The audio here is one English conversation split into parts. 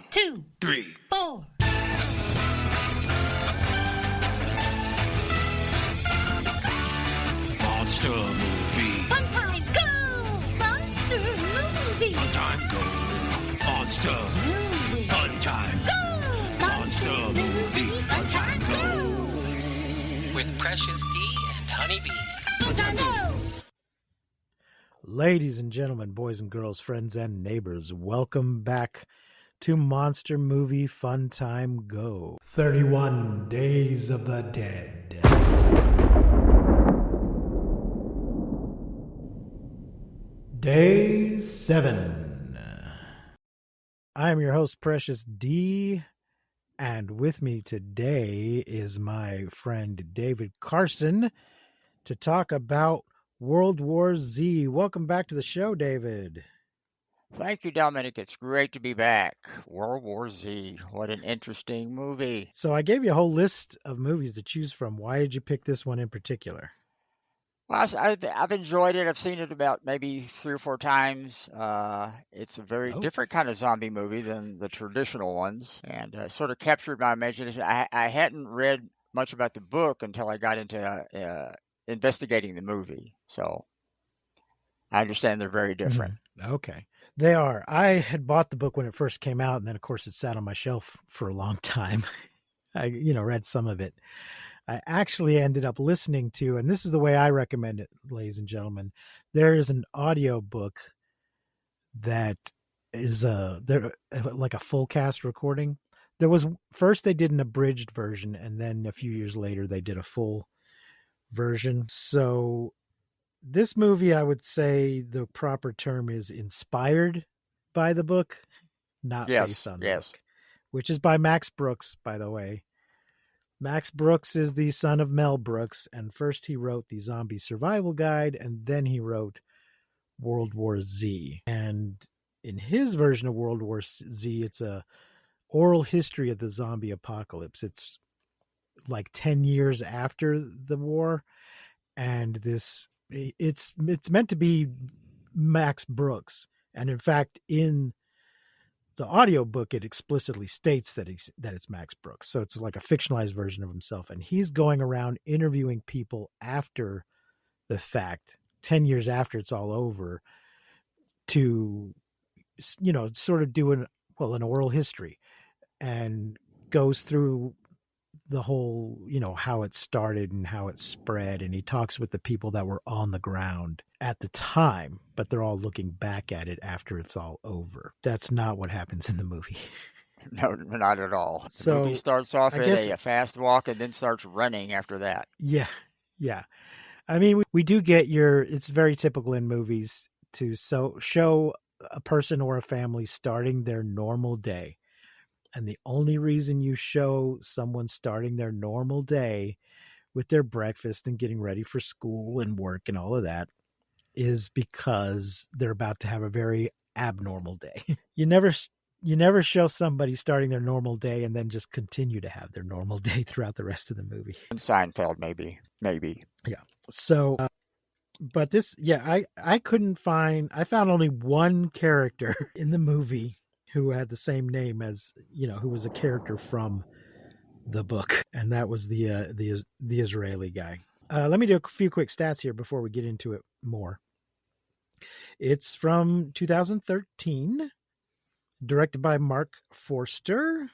2, 3, 4. Monster movie. Fun time, go! Monster movie. Fun time, go. Monster Movie. Fun time. Go! Monster movie. Fun time, go. With Precious D and Honeybee. Fun time, go! Ladies and gentlemen, boys and girls, friends and neighbors, welcome back to Monster Movie Fun Time Go. 31 Days of the Dead. Day 7. I am your host, Precious D, and with me today is my friend David Carson to talk about World War Z. Welcome back to the show, David. Thank you, Dominic. It's great to be back. World War Z. What an interesting movie. So I gave you a whole list of movies to choose from. Why did you pick this one in particular? Well, I've enjoyed it. I've seen it about maybe 3 or 4 times. It's a very different kind of zombie movie than the traditional ones, and sort of captured my imagination. I hadn't read much about the book until I got into investigating the movie, so I understand they're very different. Okay. They are. I had bought the book when it first came out, and then, of course, it sat on my shelf for a long time. I read some of it. I actually ended up listening to, and this is the way I recommend it, ladies and gentlemen. There is an audio book that is like a full cast recording. First they did an abridged version, and then a few years later they did a full version. So this movie, I would say the proper term is inspired by the book, not based on the book, which is by Max Brooks, by the way. Max Brooks is the son of Mel Brooks, and first he wrote the Zombie Survival Guide, and then he wrote World War Z. And in his version of World War Z, it's a oral history of the zombie apocalypse. It's like 10 years after the war, and it's meant to be Max Brooks. And in fact, in the audiobook, it explicitly states that it's Max Brooks. So it's like a fictionalized version of himself. And he's going around interviewing people after the fact, 10 years after it's all over, to, sort of do an oral history, and goes through the whole, how it started and how it spread. And he talks with the people that were on the ground at the time, but they're all looking back at it after it's all over. That's not what happens in the movie. No, not at all. So, the movie starts off at a fast walk and then starts running after that. Yeah. I mean, we do get it's very typical in movies to show a person or a family starting their normal day. And the only reason you show someone starting their normal day with their breakfast and getting ready for school and work and all of that is because they're about to have a very abnormal day. You never show somebody starting their normal day and then just continue to have their normal day throughout the rest of the movie. In Seinfeld, maybe. Yeah. So, but this, I couldn't find, I found only one character in the movie who had the same name as, who was a character from the book. And that was the Israeli guy. Let me do a few quick stats here before we get into it more. It's from 2013, directed by Mark Forster.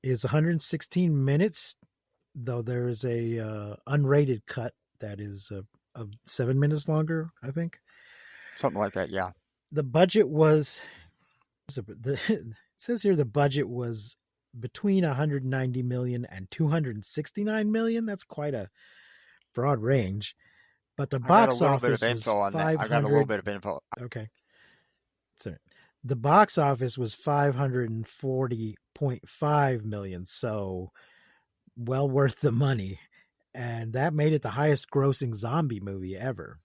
It's 116 minutes, though there is a unrated cut that is 7 minutes longer, I think. Something like that, yeah. The budget was, it says here the budget was between 190 million and 269 million. That's quite a broad range. But the box office was 500. I got a little bit of info. Okay. So the box office was 540.5 million. So well worth the money. And that made it the highest grossing zombie movie ever.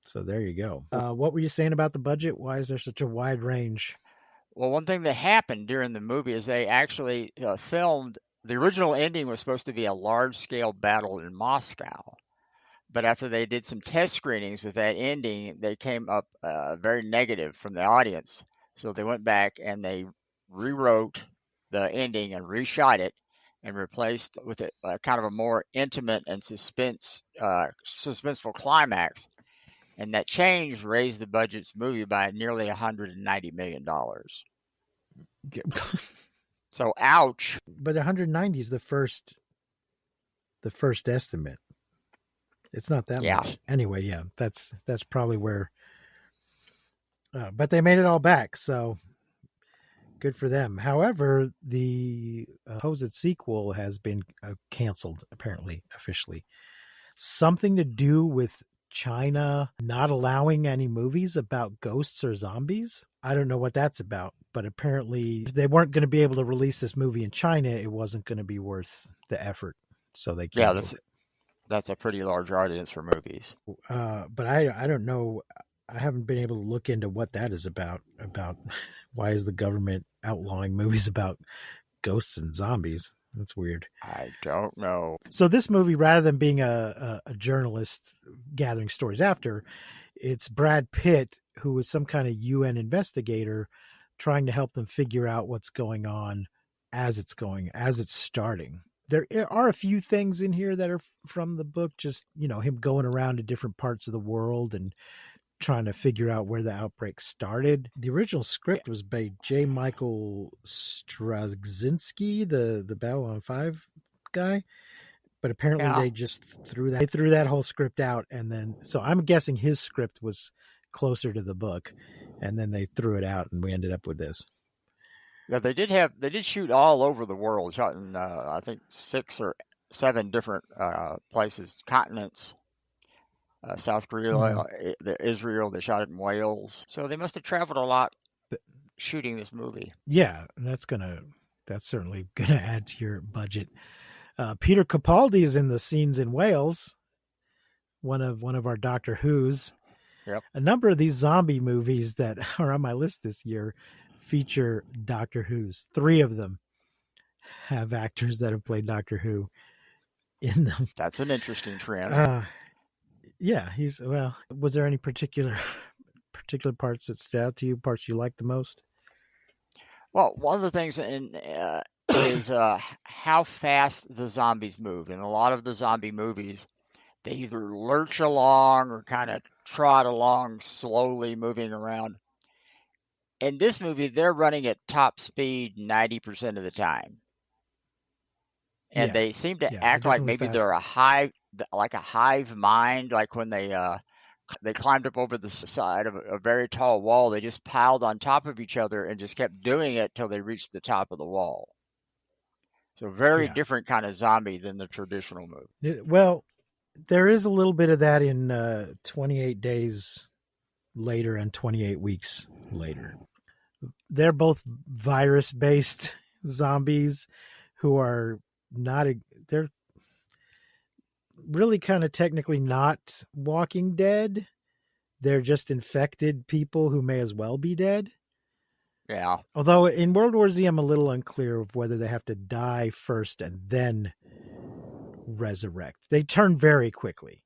So there you go. What were you saying about the budget? Why is there such a wide range? Well, one thing that happened during the movie is they actually filmed, the original ending was supposed to be a large-scale battle in Moscow. But after they did some test screenings with that ending, they came up very negative from the audience. So they went back and they rewrote the ending and reshot it and replaced with a kind of a more intimate and suspenseful climax. And that change raised the budget's movie by nearly $190 million. So, ouch. But 190 is the first estimate. It's not that Yeah. much. Anyway, yeah, that's probably where. But they made it all back, so good for them. However, the supposed sequel has been canceled, apparently, officially. Something to do with China not allowing any movies about ghosts or zombies. I don't know what that's about, but apparently if they weren't going to be able to release this movie in China, it wasn't going to be worth the effort. So they canceled it. That's a pretty large audience for movies. But I don't know. I haven't been able to look into what that is about why is the government outlawing movies about ghosts and zombies. That's weird. I don't know. So this movie, rather than being a journalist gathering stories after, it's Brad Pitt, who was some kind of UN investigator trying to help them figure out what's going on as it's starting. There are a few things in here that are from the book, just, him going around to different parts of the world and trying to figure out where the outbreak started. The original script was by J. Michael Straczynski, the Babylon 5 guy, but apparently they just threw that whole script out, and then so I'm guessing his script was closer to the book, and then they threw it out, and we ended up with this. Yeah, they did shoot all over the world, shot in I think 6 or 7 different places, continents. South Korea, Israel, they shot it in Wales. So they must have traveled a lot shooting this movie. Yeah, that's certainly gonna add to your budget. Peter Capaldi is in the scenes in Wales, one of our Doctor Who's. Yep. A number of these zombie movies that are on my list this year feature Doctor Who's. 3 of them have actors that have played Doctor Who in them. That's an interesting trend. Yeah, was there any particular parts that stood out to you, parts you liked the most? Well, one of the things is how fast the zombies move. In a lot of the zombie movies, they either lurch along or kind of trot along slowly, moving around. In this movie, they're running at top speed 90% of the time. And they seem to act like maybe they're a hive mind, like when they climbed up over the side of a very tall wall. They just piled on top of each other and just kept doing it till they reached the top of the wall. So very different kind of zombie than the traditional movie. Well, there is a little bit of that in 28 Days Later and 28 Weeks Later. They're both virus-based zombies who are they're really kind of technically not Walking Dead. They're just infected people who may as well be dead. Yeah. Although in World War Z, I'm a little unclear of whether they have to die first and then resurrect. They turn very quickly.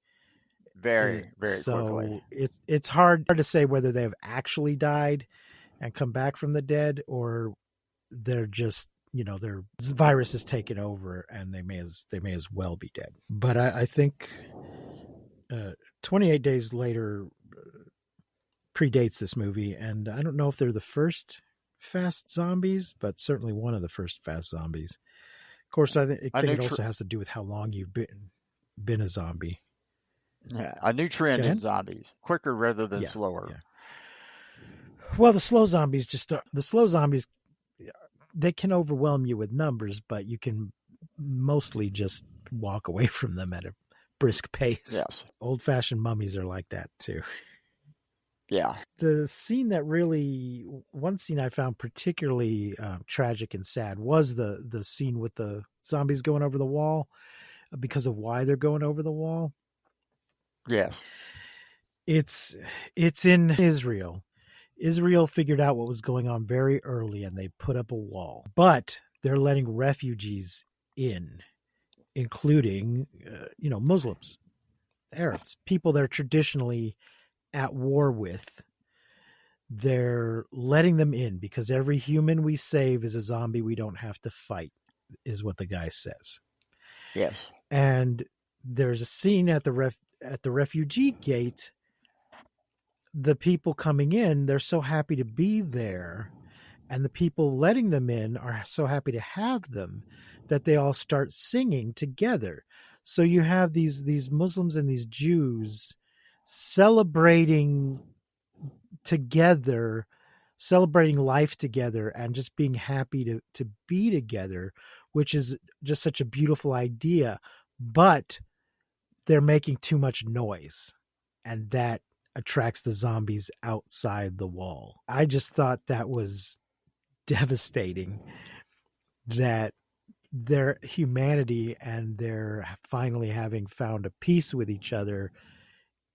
Very quickly. It's hard to say whether they have actually died and come back from the dead, or they're just, their virus has taken over and they may as well be dead. But I think 28 Days Later predates this movie, and I don't know if they're the first fast zombies, but certainly one of the first fast zombies. Of course, I think it also has to do with how long you've been a zombie. Yeah, a new trend in zombies: quicker rather than slower. Yeah. Well, the slow zombies they can overwhelm you with numbers, but you can mostly just walk away from them at a brisk pace. Yes. Old-fashioned mummies are like that too. Yeah. One scene I found particularly tragic and sad was the scene with the zombies going over the wall, because of why they're going over the wall. Yes. It's in Israel. Israel figured out what was going on very early, and they put up a wall. But they're letting refugees in, including, Muslims, Arabs, people they're traditionally at war with. they're letting them in because every human we save is a zombie we don't have to fight, is what the guy says. Yes. And there's a scene at the refugee gate. The people coming in, they're so happy to be there, and the people letting them in are so happy to have them that they all start singing together. So you have these Muslims and these Jews celebrating together, celebrating life together, and just being happy to be together, which is just such a beautiful idea. But they're making too much noise, and that attracts the zombies outside the wall. I just thought that was devastating, that their humanity and their finally having found a peace with each other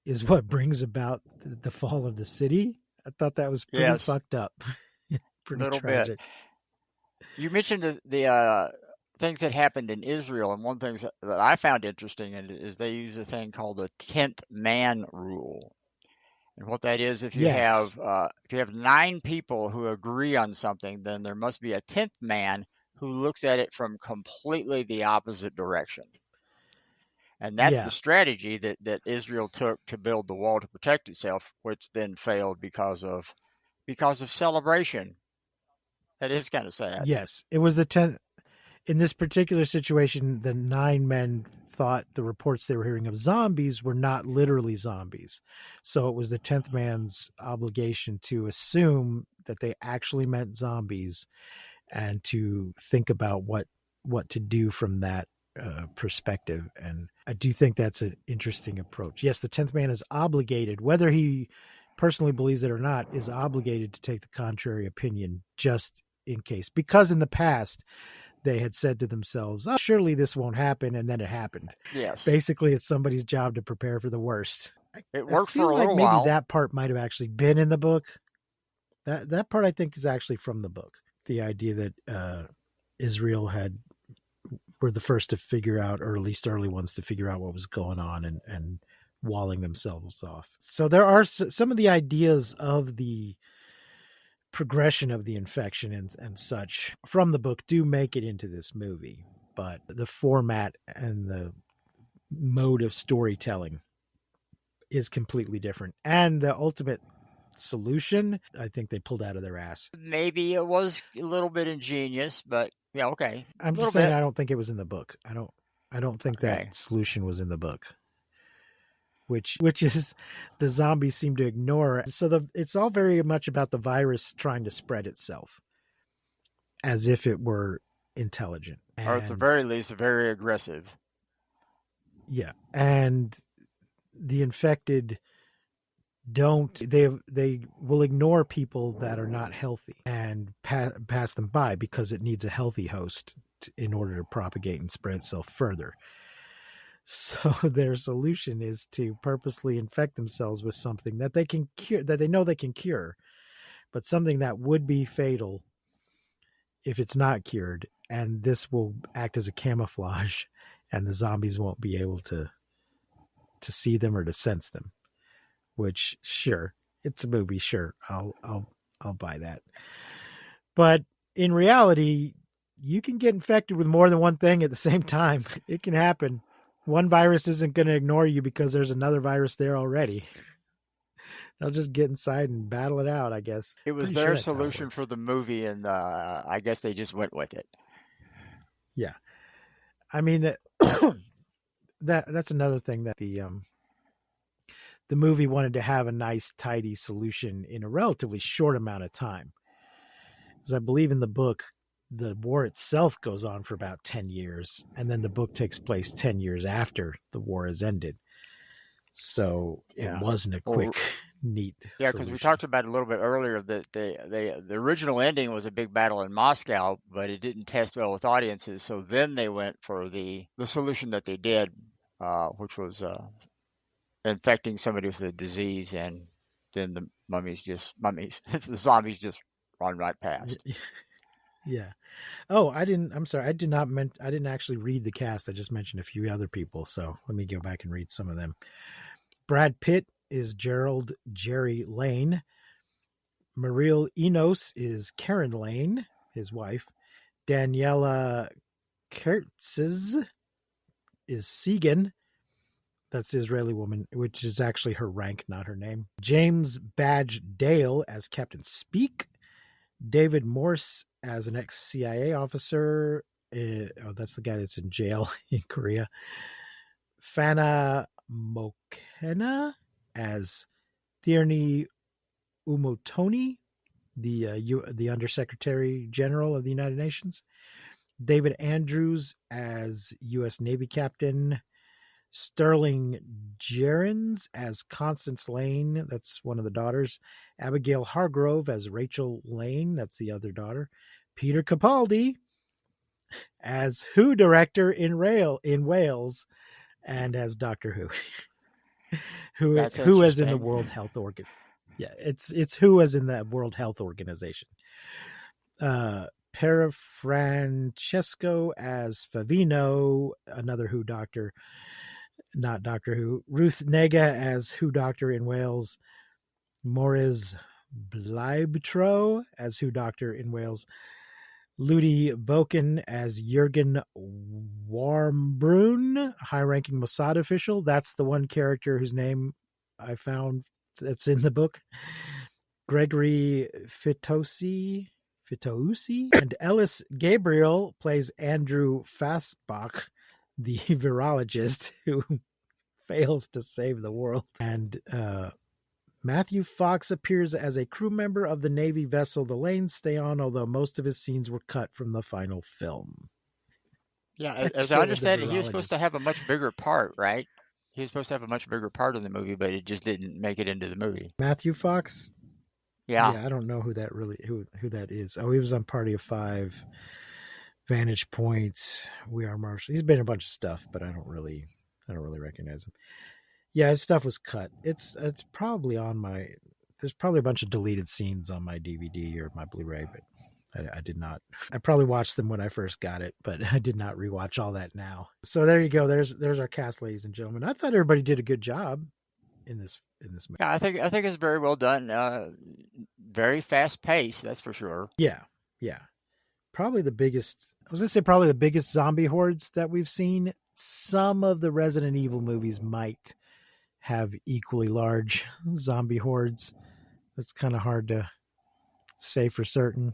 is what brings about the fall of the city. I thought that was pretty Yes. fucked up. Pretty Little tragic. bit. You mentioned the things that happened in Israel, and one thing that I found interesting is they use a thing called the 10th man rule. And what that is, if you Yes. have 9 people who agree on something, then there must be a 10th man who looks at it from completely the opposite direction. And that's the Yeah. strategy that Israel took to build the wall to protect itself, which then failed because of celebration. That is kind of sad. Yes. It was the 10th. In this particular situation, the 9 men thought the reports they were hearing of zombies were not literally zombies. So it was the 10th man's obligation to assume that they actually meant zombies and to think about what to do from that perspective. And I do think that's an interesting approach. Yes, the 10th man is obligated, whether he personally believes it or not, is obligated to take the contrary opinion just in case. Because in the past, they had said to themselves, oh, surely this won't happen, and then it happened. Yes. Basically, it's somebody's job to prepare for the worst. It worked I feel for a like little maybe while. that part might have actually been in the book. That part, I think, is actually from the book. The idea that Israel were the first to figure out, or at least early ones to figure out what was going on and walling themselves off. So there are some of the ideas of the progression of the infection and such from the book do make it into this movie, but the format and the mode of storytelling is completely different. And the ultimate solution, I think they pulled out of their ass. Maybe it was a little bit ingenious, but yeah, okay. I'm just saying I don't think it was in the book. I don't think Okay. that solution was in the book. Which is the zombies seem to ignore. So it's all very much about the virus trying to spread itself as if it were intelligent. Or at the very least, very aggressive. Yeah. And the infected they will ignore people that are not healthy and pass them by because it needs a healthy host in order to propagate and spread itself further. So their solution is to purposely infect themselves with something that they can cure, that they know they can cure, but something that would be fatal if it's not cured. And this will act as a camouflage, and the zombies won't be able to see them or to sense them. Which, sure, it's a movie. Sure, I'll buy that. But in reality, you can get infected with more than one thing at the same time. It can happen. One virus isn't going to ignore you because there's another virus there already. They'll just get inside and battle it out, I guess. It was Pretty their sure solution for the movie, and I guess they just went with it. Yeah. I mean, that's another thing that the movie wanted to have a nice, tidy solution in a relatively short amount of time. Because I believe in the book, the war itself goes on for about 10 years, and then the book takes place 10 years after the war has ended. So it wasn't a quick, neat Yeah, because we talked about it a little bit earlier that the original ending was a big battle in Moscow, but it didn't test well with audiences. So then they went for the solution that they did, which was infecting somebody with a disease, and then the the zombies just run right past. Yeah. Oh, I'm sorry. I didn't actually read the cast. I just mentioned a few other people. So let me go back and read some of them. Brad Pitt is Jerry Lane. Mariel Enos is Karen Lane, his wife. Daniela Kertzes is Segan. That's the Israeli woman, which is actually her rank, not her name. James Badge Dale as Captain Speak. David Morse as an ex-CIA officer. That's the guy that's in jail in Korea. Fana Mokena as Tierney Umotoni, the Undersecretary General of the United Nations. David Andrews as U.S. Navy Captain. Sterling Gerrans as Constance Lane, that's one of the daughters. Abigail Hargrove as Rachel Lane, that's the other daughter. Peter Capaldi as Who director in Wales, and as Doctor Who. who is in the World Health Organ. Yeah, it's who is in the World Health Organization. Pera Francesco as Favino, another Who doctor. Not Doctor Who. Ruth Nega as Who Doctor in Wales. Maurice Bleibtreu as Who Doctor in Wales. Ludi Boken as Jürgen Warmbrunn, high-ranking Mossad official. That's the one character whose name I found that's in the book. Gregory Fitoussi, and Ellis Gabriel plays Andrew Fassbach, the virologist who fails to save the world. And Matthew Fox appears as a crew member of the Navy vessel The Lanes Stay On, although most of his scenes were cut from the final film. Yeah, as I understand it, he was supposed to have a much bigger part, right? He was supposed to have a much bigger part in the movie, but it just didn't make it into the movie. Matthew Fox? Yeah. I don't know who that is. Oh, he was on Party of Five, Vantage Point, We Are Marshall. He's been in a bunch of stuff, but I don't really recognize him. Yeah, his stuff was cut. It's probably on my. There's probably a bunch of deleted scenes on my DVD or my Blu-ray, but I did not. I probably watched them when I first got it, but I did not rewatch all that now. So there you go. There's our cast, ladies and gentlemen. I thought everybody did a good job in this movie. Yeah, I think it's very well done. Very fast paced, that's for sure. Yeah. Probably the biggest. I was gonna say probably the biggest zombie hordes that we've seen. Some of the Resident Evil movies might have equally large zombie hordes. It's kind of hard to say for certain.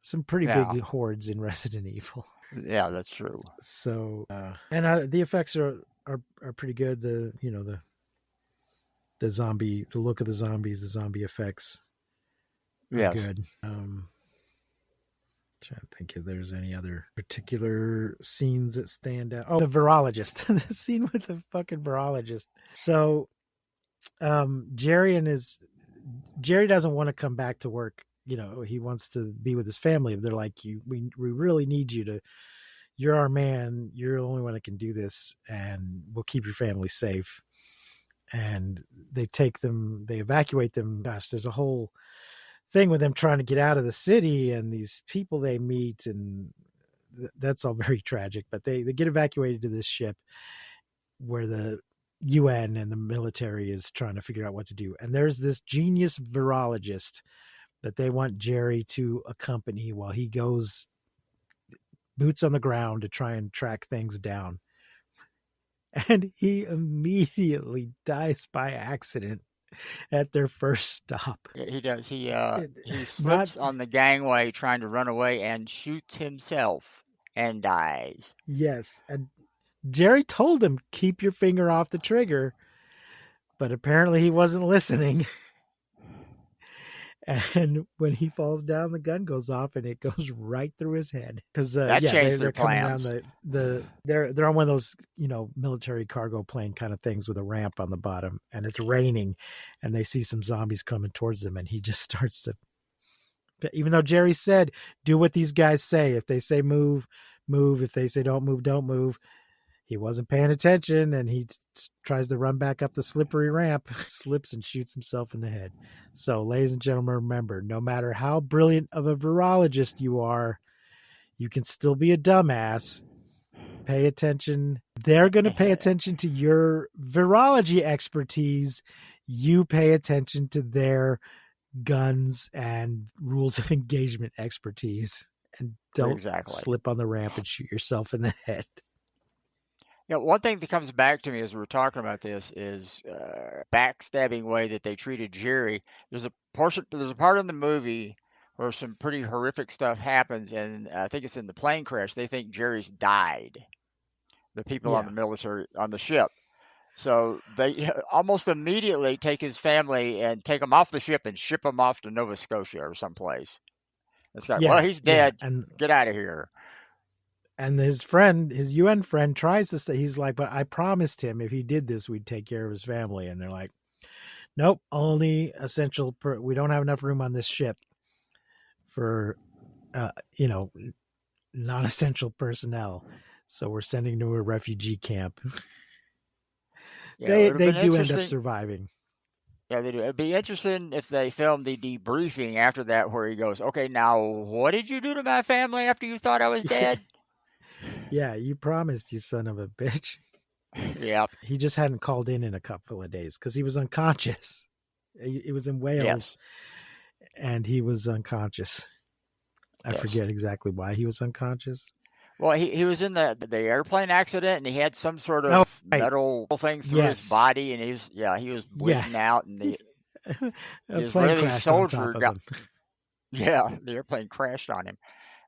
Some pretty big hordes in Resident Evil. Yeah, that's true. So, and the effects are pretty good. The zombie, the look of the zombies, the zombie effects are good. Trying to think if there's any other particular scenes that stand out. Oh, the virologist, the scene with the fucking virologist. So, Jerry doesn't want to come back to work. He wants to be with his family. They're like, we really need you to, you're our man. You're the only one that can do this, and we'll keep your family safe. And they evacuate them. Gosh, there's a whole thing with them trying to get out of the city and these people they meet, and that's all very tragic. But they get evacuated to this ship where the UN and the military is trying to figure out what to do. And there's this genius virologist that they want Jerry to accompany while he goes boots on the ground to try and track things down. And he immediately dies by accident at their first stop. He does. He slips on the gangway trying to run away and shoots himself and dies. Yes. And Jerry told him, keep your finger off the trigger, but apparently he wasn't listening. And when he falls down, the gun goes off and it goes right through his head. Because they're coming down they're on one of those military cargo plane kind of things with a ramp on the bottom, and it's raining, and they see some zombies coming towards them, and he just starts to. Even though Jerry said, "Do what these guys say. If they say move, move. If they say don't move, don't move." He wasn't paying attention, and he tries to run back up the slippery ramp, slips and shoots himself in the head. So, ladies and gentlemen, remember, no matter how brilliant of a virologist you are, you can still be a dumbass. Pay attention. They're going to pay attention to your virology expertise. You pay attention to their guns and rules of engagement expertise, and don't Exactly. slip on the ramp and shoot yourself in the head. One thing that comes back to me as we're talking about this is backstabbing way that they treated Jerry. There's a part in the movie where some pretty horrific stuff happens, and I think it's in the plane crash. They think Jerry's died. The people on the ship. So they almost immediately take his family and take him off the ship and ship him off to Nova Scotia or someplace. It's like, well, he's dead. And get out of here. And his UN friend tries to say, he's like, but I promised him if he did this, we'd take care of his family. And they're like, nope, only essential. We don't have enough room on this ship for, non-essential personnel. So we're sending to a refugee camp. They do end up surviving. Yeah, they do. It'd be interesting if they filmed the debriefing after that, where he goes, okay, now what did you do to my family after you thought I was dead? Yeah, you promised, you son of a bitch. Yep. He just hadn't called in a couple of days because he was unconscious. It was in Wales, and he was unconscious. I forget exactly why he was unconscious. Well, he was in the airplane accident, and he had some sort of metal thing through his body, and he was bleeding out, and the Israeli soldier the airplane crashed on him.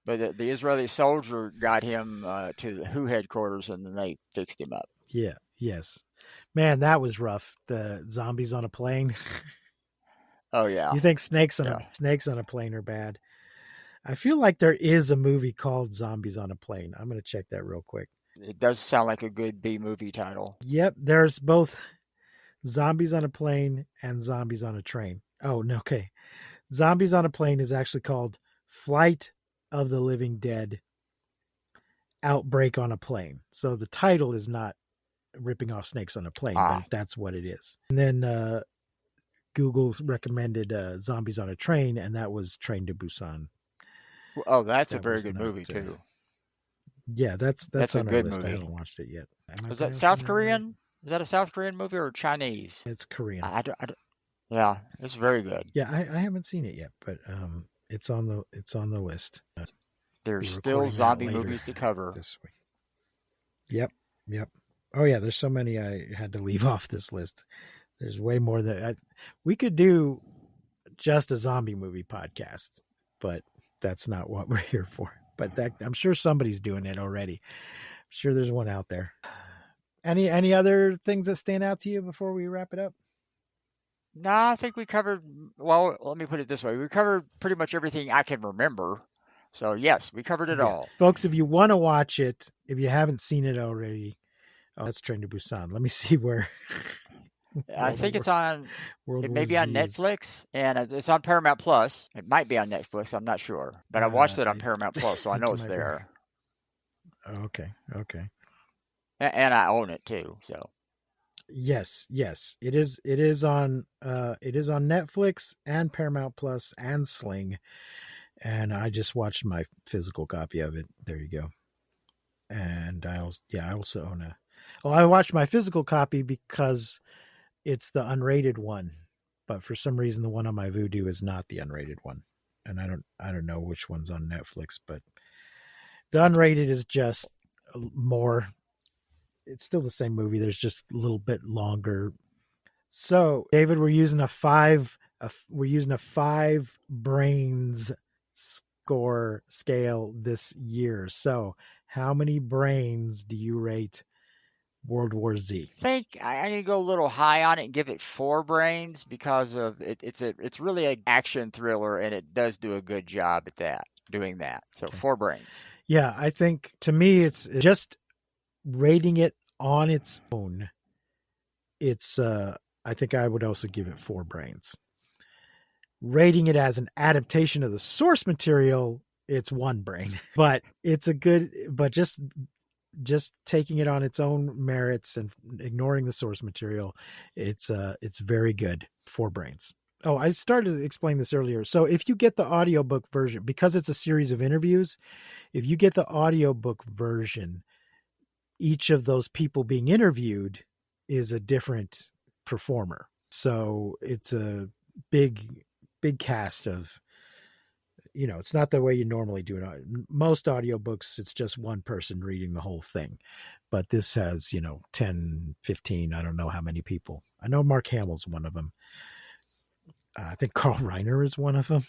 But the Israeli soldier got him to the WHO headquarters, and then they fixed him up. Yeah, yes. Man, that was rough. The zombies on a plane. Oh, yeah. You think snakes on a plane are bad? I feel like there is a movie called Zombies on a Plane. I'm going to check that real quick. It does sound like a good B-movie title. Yep, there's both Zombies on a Plane and Zombies on a Train. Oh, no, okay. Zombies on a Plane is actually called Flight of the Living Dead Outbreak on a Plane. So the title is not ripping off snakes on a plane, but that's what it is. And then Google recommended Zombies on a Train, and that was Train to Busan. Oh, that's a very good movie too. Yeah, that's a on good our list. movie. I haven't watched it yet. Is that South Korean? Is that a South Korean movie or Chinese? It's Korean. I don't, yeah, it's very good. Yeah, I haven't seen it yet, but it's on the list. There's still zombie movies to cover this week. Yep. Oh yeah, there's so many I had to leave off this list. There's way more that we could do just a zombie movie podcast, but that's not what we're here for. But I'm sure somebody's doing it already. I'm sure there's one out there. Any other things that stand out to you before we wrap it up? No, I think we covered, well, let me put it this way. We covered pretty much everything I can remember. So yes, we covered it all. Folks, if you want to watch it, if you haven't seen it already, that's Train to Busan. Let me see where. I think it's on, it may be on Netflix, and it's on Paramount Plus. It might be on Netflix, I'm not sure. But I watched it on Paramount Plus, so I know it's there. Okay. And I own it too, so. Yes. It is on Netflix and Paramount Plus and Sling. And I just watched my physical copy of it. There you go. And I also own I watched my physical copy because it's the unrated one, but for some reason the one on my Vudu is not the unrated one. And I don't know which one's on Netflix, but the unrated is just more, it's still the same movie. There's just a little bit longer. So David, we're using a five brains score scale this year. So how many brains do you rate World War Z? I think I need to go a little high on it and give it 4 brains because of it. It's really an action thriller, and it does do a good job at doing that. So 4 brains. Yeah, I think to me it's just rating it on its own. It's I think I would also give it 4 brains. Rating it as an adaptation of the source material, it's 1 brain. But it's just taking it on its own merits and ignoring the source material, it's very good. 4 brains. Oh, I started to explain this earlier. So if you get the audiobook version, because it's a series of interviews, if you get the audiobook version, each of those people being interviewed is a different performer. So it's a big big cast of, it's not the way you normally do it. Most audiobooks, it's just one person reading the whole thing. But this has, 10, 15, I don't know how many people. I know Mark Hamill's one of them. I think Carl Reiner is one of them.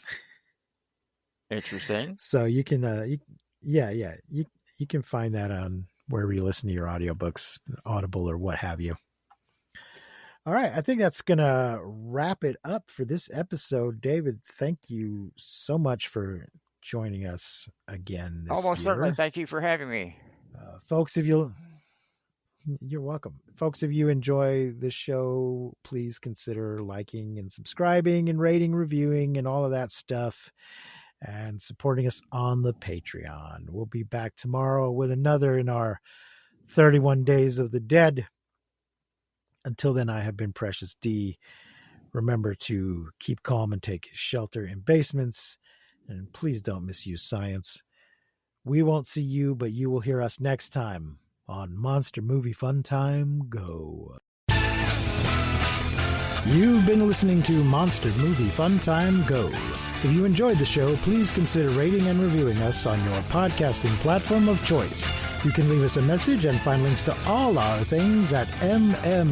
Interesting. So you can, you can find that on wherever you listen to your audiobooks, Audible or what have you. All right, I think that's going to wrap it up for this episode. David, thank you so much for joining us again this Almost year. certainly. Thank you for having me. Folks, you're welcome. Folks, if you enjoy this show, please consider liking and subscribing and rating, reviewing, and all of that stuff, and supporting us on the Patreon. We'll be back tomorrow with another in our 31 Days of the Dead. Until then, I have been Precious D. Remember to keep calm and take shelter in basements, and please don't misuse science. We won't see you, but you will hear us next time on Monster Movie Fun Time Go. You've been listening to Monster Movie Fun Time Go. If you enjoyed the show, please consider rating and reviewing us on your podcasting platform of choice. You can leave us a message and find links to all our things at mmftg.com.